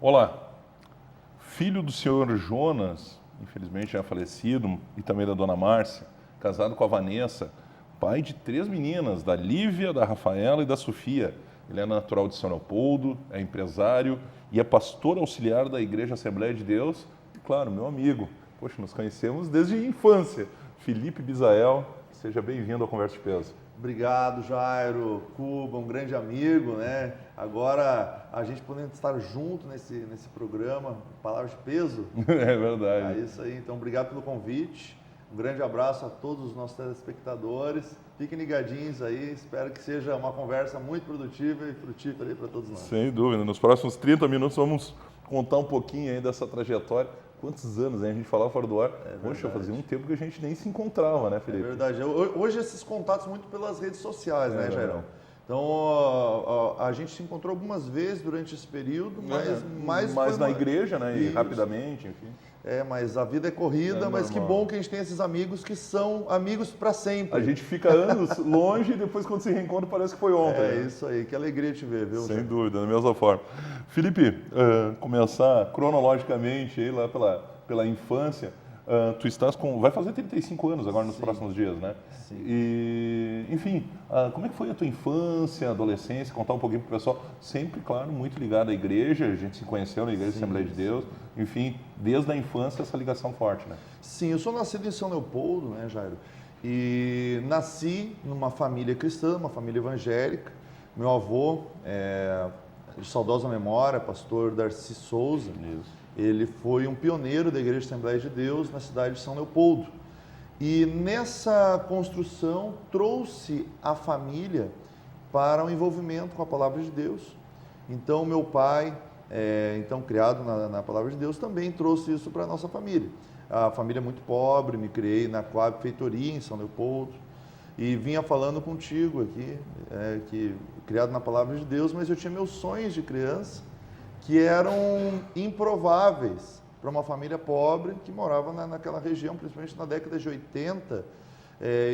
Olá, filho do senhor Jonas, infelizmente já falecido, e também da dona Márcia, casado com a Vanessa, pai de 3 meninas, da Lívia, da Rafaela e da Sofia. Ele é natural de São Leopoldo, é empresário e é pastor auxiliar da Igreja Assembleia de Deus. E claro, meu amigo, poxa, nos conhecemos desde a infância, Felipe Bizael. Seja bem-vindo ao Conversa de Peso. Obrigado, Jairo, Cuba, um grande amigo, né? Agora, a gente podendo estar junto nesse programa, Palavras de Peso. É verdade. É isso aí, então obrigado pelo convite. Um grande abraço a todos os nossos telespectadores. Fiquem ligadinhos aí, espero que seja uma conversa muito produtiva e frutífera aí para todos nós. Sem dúvida, nos próximos 30 minutos vamos contar um pouquinho aí dessa trajetória. Quantos anos, hein? A gente falava fora do ar. Poxa, fazia um tempo que a gente nem se encontrava, né, Felipe? É verdade. Hoje esses contatos muito pelas redes sociais, né, Jairão? Então, a gente se encontrou algumas vezes durante esse período, mas na igreja, né? E rapidamente, enfim. Mas a vida é corrida, mas que bom que a gente tem esses amigos que são amigos para sempre. A gente fica anos longe e depois quando se reencontra parece que foi ontem. É isso aí, que alegria te ver, viu? Sem dúvida, da mesma forma. Felipe, começar cronologicamente aí lá pela infância. Tu estás vai fazer 35 anos agora nos próximos dias, né? Sim. E, enfim, como é que foi a tua infância, adolescência? Contar um pouquinho pro pessoal. Sempre, claro, muito ligado à igreja. A gente se conheceu na Igreja Assembleia de Deus. Enfim, desde a infância essa ligação forte, né? Sim, eu sou nascido em São Leopoldo, né, Jairo? E nasci numa família cristã, uma família evangélica. Meu avô, de saudosa memória, pastor Darcy Souza. Isso. Ele foi um pioneiro da Igreja Assembleia de Deus na cidade de São Leopoldo. E nessa construção trouxe a família para o envolvimento com a Palavra de Deus. Então meu pai, então criado na Palavra de Deus, também trouxe isso para a nossa família. A família é muito pobre, me criei na Coab Feitoria, em São Leopoldo. E vinha falando contigo aqui, que criado na Palavra de Deus, mas eu tinha meus sonhos de criança, que eram improváveis para uma família pobre que morava naquela região, principalmente na década de 80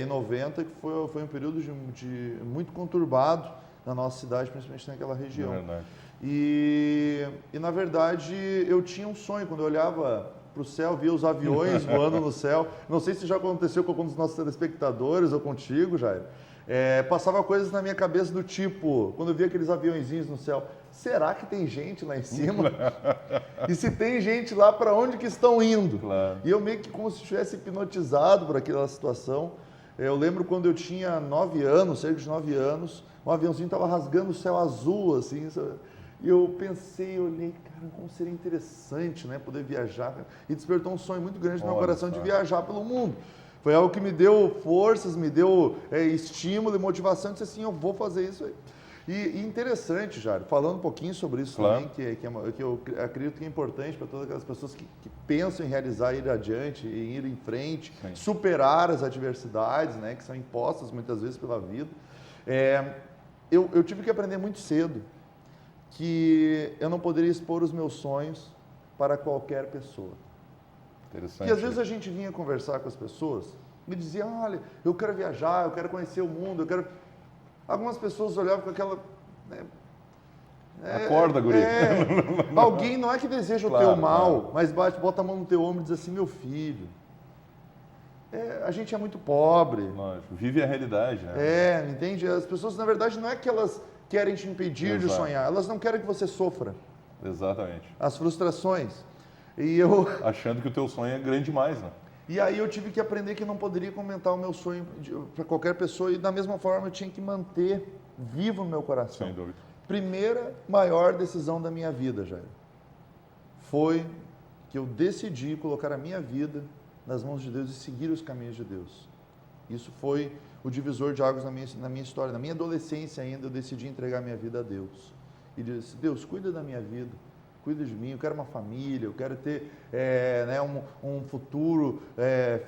e 90, que foi um período de muito conturbado na nossa cidade, principalmente naquela região. É verdade. E na verdade eu tinha um sonho, quando eu olhava para o céu, via os aviões voando no céu. Não sei se já aconteceu com alguns dos nossos telespectadores ou contigo, Jair. Passava coisas na minha cabeça do tipo, quando eu via aqueles aviõezinhos no céu, será que tem gente lá em cima? E se tem gente lá, para onde que estão indo? Claro. E eu meio que como se estivesse hipnotizado por aquela situação. Eu lembro quando eu tinha 9 anos, cerca de 9 anos, um aviãozinho estava rasgando o céu azul, assim, e eu pensei, olhei, cara, como seria interessante, né, poder viajar. E despertou um sonho muito grande no meu coração de viajar pelo mundo. Foi algo que me deu forças, me deu estímulo e motivação, disse assim, eu vou fazer isso aí. E interessante, Jário, falando um pouquinho sobre isso também, que eu acredito que é importante para todas aquelas pessoas que pensam em realizar, ir adiante, em ir em frente, superar as adversidades, né, que são impostas muitas vezes pela vida. Eu tive que aprender muito cedo que eu não poderia expor os meus sonhos para qualquer pessoa. Interessante. E às vezes a gente vinha conversar com as pessoas e dizia, olha, eu quero viajar, eu quero conhecer o mundo, eu quero... Algumas pessoas olhavam com aquela... Acorda, guri. Alguém não é que deseja o teu mal, mas bota a mão no teu ombro e diz assim, meu filho, a gente é muito pobre. Lógico, vive a realidade, né? Entende? As pessoas, na verdade, não é que elas querem te impedir de sonhar, elas não querem que você sofra. Exatamente. As frustrações. Achando que o teu sonho é grande demais, né? E aí eu tive que aprender que não poderia comentar o meu sonho para qualquer pessoa e da mesma forma eu tinha que manter vivo no meu coração. Sem dúvida. Primeira maior decisão da minha vida, Jair, foi que eu decidi colocar a minha vida nas mãos de Deus e seguir os caminhos de Deus. Isso foi o divisor de águas na minha história. Na minha adolescência ainda eu decidi entregar minha vida a Deus. E disse, Deus, cuida da minha vida. Cuida de mim, eu quero uma família, eu quero ter um futuro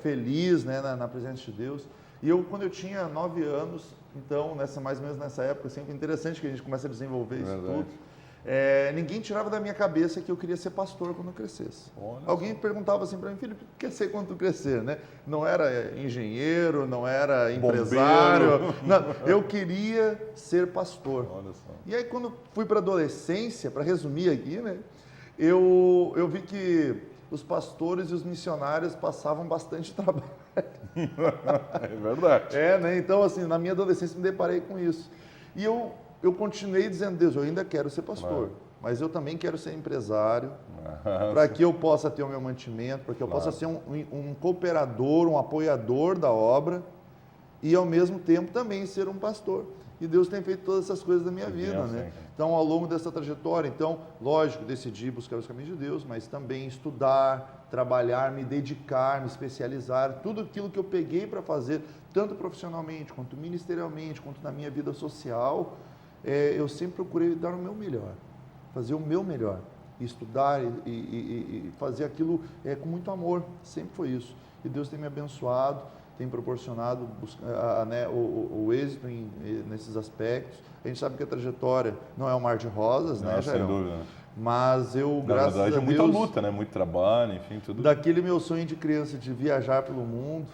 feliz, né, na presença de Deus. E quando eu tinha 9 anos, então, mais ou menos nessa época, sempre interessante que a gente começa a desenvolver isso tudo, ninguém tirava da minha cabeça que eu queria ser pastor quando eu crescesse. Alguém perguntava assim para mim, filho, o que quer ser quando tu crescer, né? Não era engenheiro, não era empresário, não, eu queria ser pastor. Olha só. E aí quando fui para a adolescência, para resumir aqui, né? eu vi que os pastores e os missionários passavam bastante trabalho. É verdade. Né? Então, assim, na minha adolescência me deparei com isso. E eu continuei dizendo, Deus, eu ainda quero ser pastor, mas eu também quero ser empresário, para que eu possa ter o meu mantimento, para que eu possa ser um cooperador, um apoiador da obra e, ao mesmo tempo, também ser um pastor. E Deus tem feito todas essas coisas na minha vida, né? Então, ao longo dessa trajetória, lógico, decidi buscar os caminhos de Deus, mas também estudar, trabalhar, me dedicar, me especializar, tudo aquilo que eu peguei para fazer, tanto profissionalmente, quanto ministerialmente, quanto na minha vida social, eu sempre procurei dar o meu melhor, fazer o meu melhor, estudar e fazer aquilo com muito amor, sempre foi isso. E Deus tem me abençoado, tem proporcionado o êxito nesses aspectos. A gente sabe que a trajetória não é um mar de rosas, né, Jairão? Sem dúvida. Mas eu, graças a Deus... Na verdade, é muita luta, né? Muito trabalho, enfim, tudo. Daquele meu sonho de criança de viajar pelo mundo,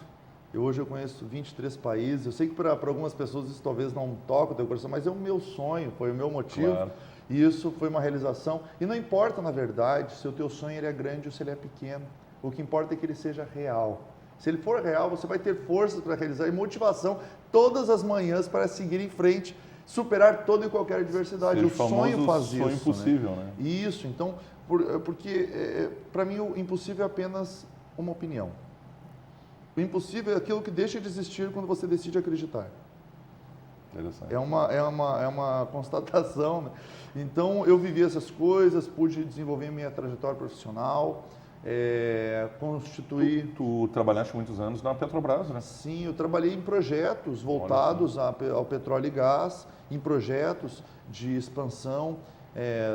hoje eu conheço 23 países. Eu sei que para algumas pessoas isso talvez não toque o teu coração, mas é o meu sonho, foi o meu motivo. Claro. E isso foi uma realização. E não importa, na verdade, se o teu sonho ele é grande ou se ele é pequeno. O que importa é que ele seja real. Se ele for real, você vai ter força para realizar e motivação todas as manhãs para seguir em frente, superar toda e qualquer adversidade. O sonho faz isso. O sonho impossível, né? Isso, então, porque para mim o impossível é apenas uma opinião. O impossível é aquilo que deixa de existir quando você decide acreditar. Interessante. É uma constatação, né? Então, eu vivi essas coisas, pude desenvolver minha trajetória profissional, constituir... Tu trabalhaste muitos anos na Petrobras, né? Sim, eu trabalhei em projetos voltados ao petróleo e gás, em projetos de expansão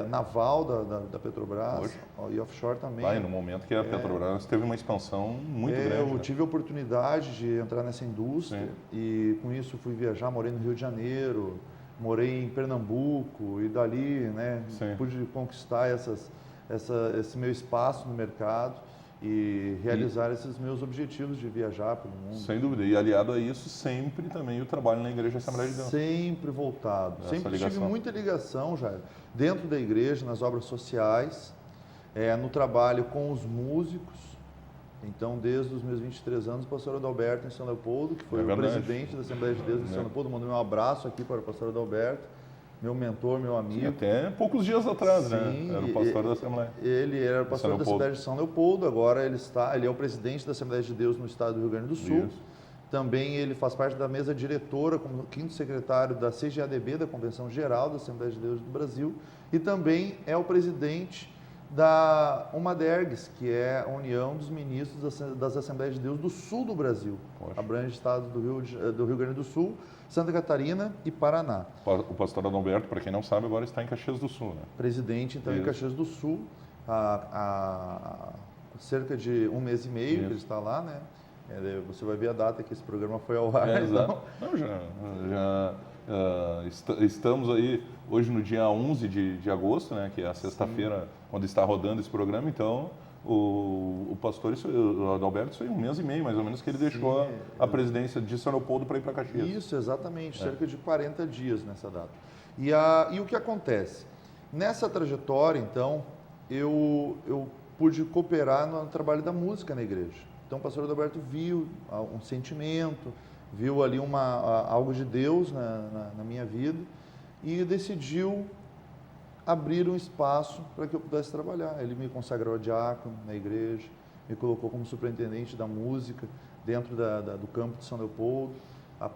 naval da Petrobras e offshore também. No momento que a Petrobras teve uma expansão muito grande. Eu tive a oportunidade de entrar nessa indústria e com isso fui viajar, morei no Rio de Janeiro, morei em Pernambuco e dali, né, pude conquistar esse meu espaço no mercado e realizar esses meus objetivos de viajar pelo mundo. Sem dúvida. E aliado a isso, sempre também o trabalho na Igreja Assembleia de Deus. Sempre voltado. Sempre tive muita ligação, já dentro da igreja, nas obras sociais, no trabalho com os músicos. Então, desde os meus 23 anos, o pastor Adalberto em São Leopoldo, que foi o presidente da Assembleia de Deus em São Leopoldo, mandou um abraço aqui para o pastor Adalberto, meu mentor, meu amigo. Sim, até poucos dias atrás, né? Era o pastor da Assembleia. Ele era o pastor da Assembleia de São Leopoldo, agora ele é o presidente da Assembleia de Deus no estado do Rio Grande do Sul. Isso. Também ele faz parte da mesa diretora, como quinto secretário da CGADB, da Convenção Geral da Assembleia de Deus do Brasil, e também é o presidente da UMADERGS, que é a União dos Ministros das Assembleias de Deus do Sul do Brasil. Abrange estados do Rio Grande do Sul, Santa Catarina e Paraná. O pastor Adalberto, para quem não sabe, agora está em Caxias do Sul, né? Presidente, então, em Caxias do Sul, há cerca de um mês e meio que ele está lá, né? Você vai ver a data que esse programa foi ao ar. Exato. Estamos aí hoje no dia 11 de agosto, né, que é a sexta-feira, quando está rodando esse programa. Então, o pastor o Adalberto, foi um mês e meio, mais ou menos, que ele deixou a presidência de São Leopoldo para ir para Caxias. Isso, exatamente, cerca de 40 dias nessa data. E o que acontece? Nessa trajetória, então, eu pude cooperar no trabalho da música na igreja. Então, o pastor Adalberto viu um sentimento, viu ali algo de Deus na minha vida e decidiu abrir um espaço para que eu pudesse trabalhar. Ele me consagrou a diácono na igreja, me colocou como superintendente da música dentro do campo de São Leopoldo,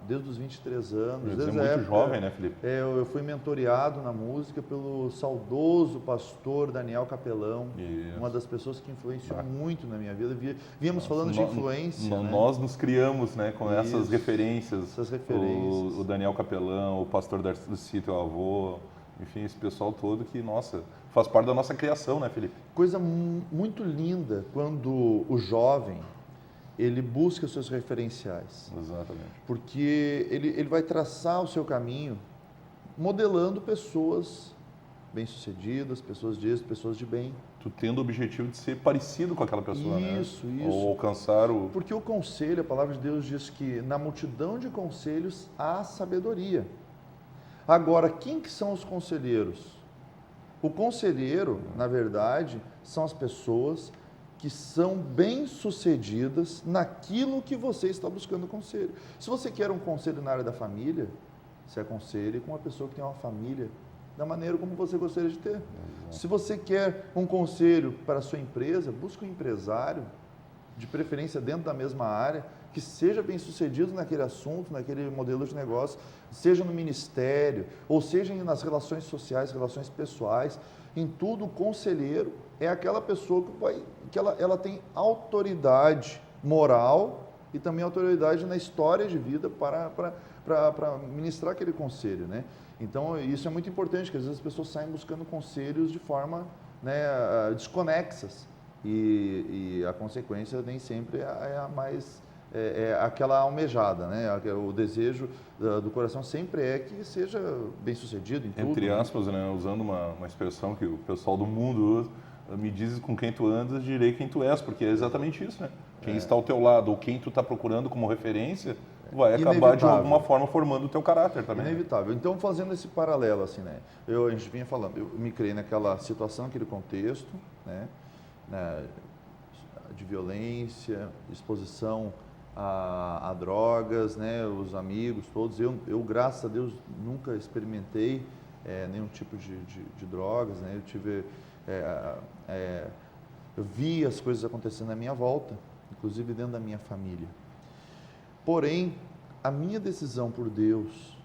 desde os 23 anos. Desde muito jovem, né, Felipe? Eu fui mentoreado na música pelo saudoso pastor Daniel Capelão, uma das pessoas que influenciou muito na minha vida. Víamos falando de influência. Nós nos criamos, né, com essas referências. Essas referências. O Daniel Capelão, o pastor Darcy, teu avô, enfim, esse pessoal todo que, nossa, faz parte da nossa criação, né, Felipe? Coisa muito linda quando o jovem ele busca os seus referenciais. Exatamente. Porque ele vai traçar o seu caminho modelando pessoas bem-sucedidas, pessoas de êxito, pessoas de bem. Tu tendo o objetivo de ser parecido com aquela pessoa, isso, né? Isso. Ou alcançar o... Porque o conselho, a palavra de Deus diz que na multidão de conselhos há sabedoria. Agora, quem que são os conselheiros? O conselheiro, na verdade, são as pessoas que são bem-sucedidas naquilo que você está buscando conselho. Se você quer um conselho na área da família, você aconselhe com uma pessoa que tem uma família da maneira como você gostaria de ter. Se você quer um conselho para a sua empresa, busque um empresário, de preferência dentro da mesma área, que seja bem-sucedido naquele assunto, naquele modelo de negócio, seja no ministério, ou seja nas relações sociais, relações pessoais. Em tudo, o conselheiro é aquela pessoa que ela tem autoridade moral e também autoridade na história de vida para ministrar aquele conselho, né? Então, isso é muito importante, porque às vezes as pessoas saem buscando conselhos de forma, né, desconexas e a consequência nem sempre é a mais... É aquela almejada, né? O desejo do coração sempre é que seja bem sucedido em tudo. Entre aspas, né? Usando uma expressão que o pessoal do mundo usa, me dizes com quem tu andas, direi quem tu és, porque é exatamente isso, né? Quem está ao teu lado ou quem tu está procurando como referência vai acabar de alguma forma formando o teu caráter também. Inevitável. Então, fazendo esse paralelo, assim, né? A gente vinha falando, eu me criei naquela situação, naquele contexto, né? De violência, exposição a drogas, né, os amigos todos. Eu, graças a Deus, nunca experimentei nenhum tipo de drogas, né? Eu tive, eu vi as coisas acontecendo à minha volta, inclusive dentro da minha família. Porém, a minha decisão por Deus,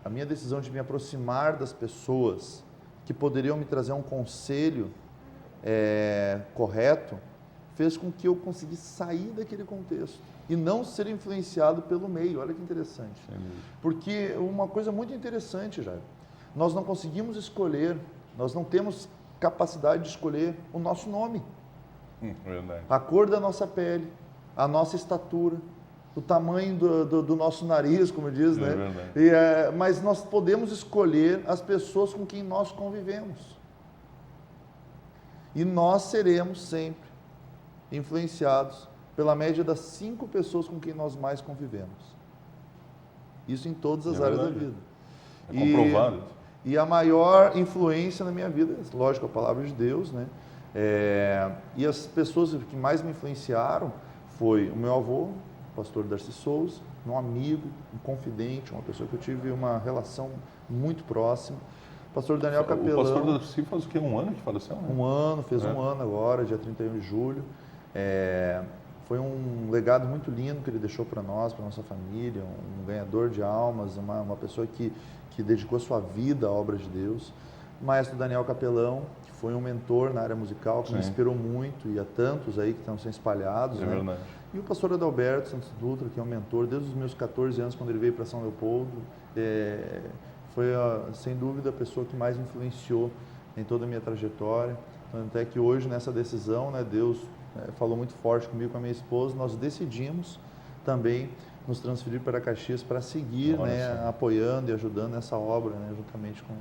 a minha decisão de me aproximar das pessoas que poderiam me trazer um conselho correto, fez com que eu conseguisse sair daquele contexto e não ser influenciado pelo meio. Olha que interessante. Porque uma coisa muito interessante, Jair, nós não conseguimos escolher, nós não temos capacidade de escolher o nosso nome, a cor da nossa pele, a nossa estatura, o tamanho do nosso nariz, como diz, né? Mas nós podemos escolher as pessoas com quem nós convivemos. E nós seremos sempre influenciados pela média das 5 pessoas com quem nós mais convivemos. Isso em todas as áreas da vida. É comprovado. E a maior influência na minha vida, lógico, a palavra de Deus, né? E as pessoas que mais me influenciaram foi o meu avô, o pastor Darcy Souza, um amigo, um confidente, uma pessoa que eu tive uma relação muito próxima. O pastor Daniel Capelão. O pastor Darcy faz o quê? Um ano que faleceu? Né? Um ano, fez um ano agora, dia 31 de julho. Foi um legado muito lindo que ele deixou para nós, para nossa família, um ganhador de almas, uma pessoa que dedicou a sua vida à obra de Deus. O maestro Daniel Capelão, que foi um mentor na área musical, que me inspirou muito, e há tantos aí que estão sendo espalhados. Né? E o pastor Adalberto Santos Dutra, que é um mentor desde os meus 14 anos, quando ele veio para São Leopoldo, foi, sem dúvida, a pessoa que mais influenciou em toda a minha trajetória. Então, até que hoje, nessa decisão, né, Deus falou muito forte comigo, com a minha esposa, nós decidimos também nos transferir para Caxias para seguir, né, apoiando e ajudando nessa obra, né, juntamente com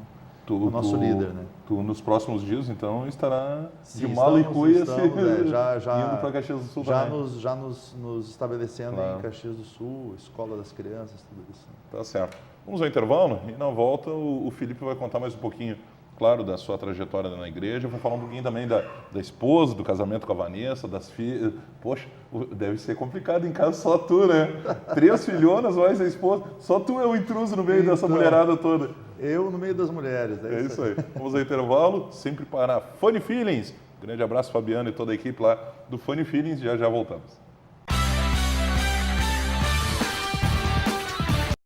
o nosso líder. Né? Tu, nos próximos dias, então, estará de mala e cuia indo para Caxias do Sul já nos estabelecendo em Caxias do Sul, Escola das Crianças, tudo isso. Tá certo. Vamos ao intervalo e na volta o Felipe vai contar mais um pouquinho, claro, da sua trajetória na igreja, vai falar um pouquinho também da esposa, do casamento com a Vanessa, das filhas. Poxa, deve ser complicado em casa só tu, né? 3 filhonas, mais a esposa, só tu é o intruso no meio dessa mulherada toda. Eu no meio das mulheres. É isso aí. Vamos ao intervalo, sempre para Funny Feelings. Grande abraço, Fabiano e toda a equipe lá do Funny Feelings, já voltamos.